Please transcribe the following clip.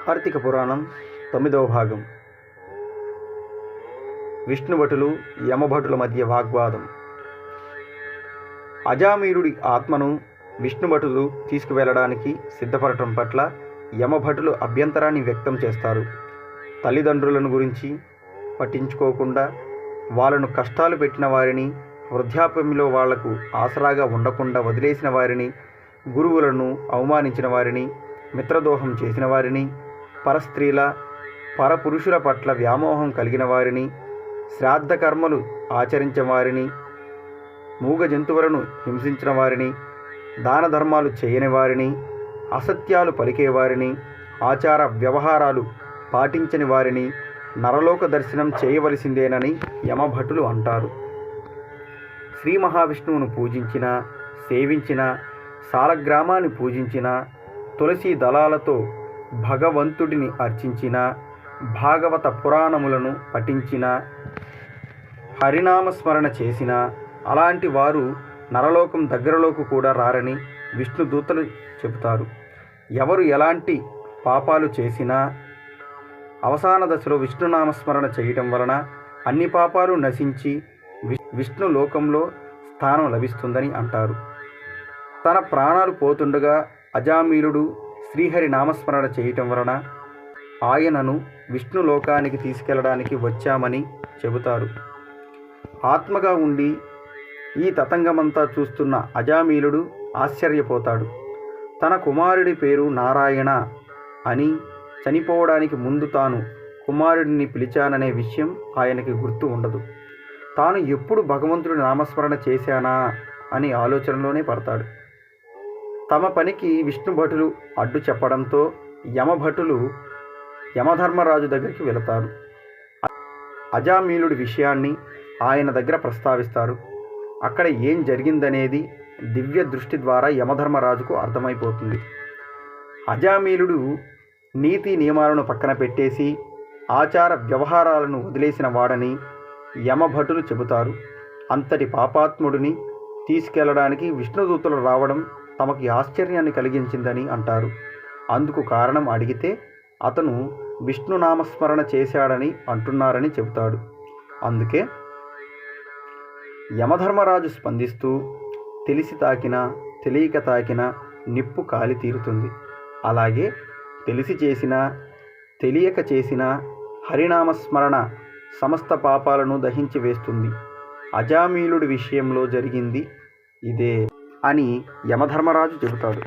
కార్తీక పురాణం 9వ భాగం. విష్ణుభటులు యమభటుల మధ్య వాగ్వాదం. అజామీరుడి ఆత్మను విష్ణుభటులు తీసుకువెళ్ళడానికి సిద్ధపడటం పట్ల యమభటులు అభ్యంతరాన్ని వ్యక్తం చేస్తారు. తల్లిదండ్రులను గురించి పట్టించుకోకుండా వాళ్ళను కష్టాలు పెట్టిన వారిని, వృద్ధాప్యంలో వాళ్లకు ఆసరాగా ఉండకుండా వదిలేసిన వారిని, గురువులను అవమానించిన వారిని, మిత్రదోహం చేసిన వారిని, పరస్త్రీల పరపురుషుల పట్ల వ్యామోహం కలిగిన వారిని, శ్రాద్ధ కర్మలు ఆచరించిన వారిని, మూగ జంతువులను హింసించిన వారిని, దాన ధర్మాలు చేయని వారిని, అసత్యాలు పలికేవారిని, ఆచార వ్యవహారాలు పాటించని వారిని నరలోక దర్శనం చేయవలసిందేనని యమభటులు అంటారు. శ్రీ మహావిష్ణువును పూజించిన, సేవించిన, సాలగ్రామాన్ని పూజించిన, తులసి దళాలతో భగవంతుడిని అర్చించిన, భాగవత పురాణములను పఠించిన, హరినామస్మరణ చేసిన అలాంటి వారు నరలోకం దగ్గరలోకి కూడా రారని విష్ణుదూతలు చెబుతారు. ఎవరు ఎలాంటి పాపాలు చేసినా అవసాన దశలో విష్ణునామస్మరణ చేయటం వలన అన్ని పాపాలు నశించి విష్ణు లోకంలో స్థానం లభిస్తుందని అంటారు. తన ప్రాణాలు పోతుండగా అజామీలుడు శ్రీహరి నామస్మరణ చేయటం వలన ఆయనను విష్ణు లోకానికి తీసుకెళ్లడానికి వచ్చామని చెబుతారు. ఆత్మగా ఉండి ఈ తతంగమంతా చూస్తున్న అజామీలుడు ఆశ్చర్యపోతాడు. తన కుమారుడి పేరు నారాయణ అని చనిపోవడానికి ముందు తాను కుమారుడిని పిలిచాననే విషయం ఆయనకి గుర్తు ఉండదు. తాను ఎప్పుడు భగవంతుడి నామస్మరణ చేశానా అని ఆలోచనలోనే పడతాడు. తమ పనికి విష్ణుభటులు అడ్డు చెప్పడంతో యమభటులు యమధర్మరాజు దగ్గరికి వెళతారు. అజామీలుడి విషయాన్ని ఆయన దగ్గర ప్రస్తావిస్తారు. అక్కడ ఏం జరిగిందనేది దివ్య దృష్టి ద్వారా యమధర్మరాజుకు అర్థమైపోతుంది. అజామీలుడు నీతి నియమాలను పక్కన పెట్టేసి ఆచార వ్యవహారాలను వదిలేసిన వాడని యమభటులు చెబుతారు. అంతటి పాపాత్ముడిని తీసుకెళ్లడానికి విష్ణుదూతలు రావడం తమకి ఆశ్చర్యాన్ని కలిగించిందని అంటారు. అందుకు కారణం అడిగితే అతను విష్ణునామస్మరణ చేశాడని అంటున్నారని చెబుతాడు. అందుకే యమధర్మరాజు స్పందిస్తూ, తెలిసి తాకినా తెలియక తాకినా నిప్పు కాలి తీరుతుంది, అలాగే తెలిసి చేసినా తెలియక చేసినా హరినామస్మరణ సమస్త పాపాలను దహించి వేస్తుంది. అజామీలుడి విషయంలో జరిగింది ఇదే అని యమధర్మరాజు చెబుతాడు.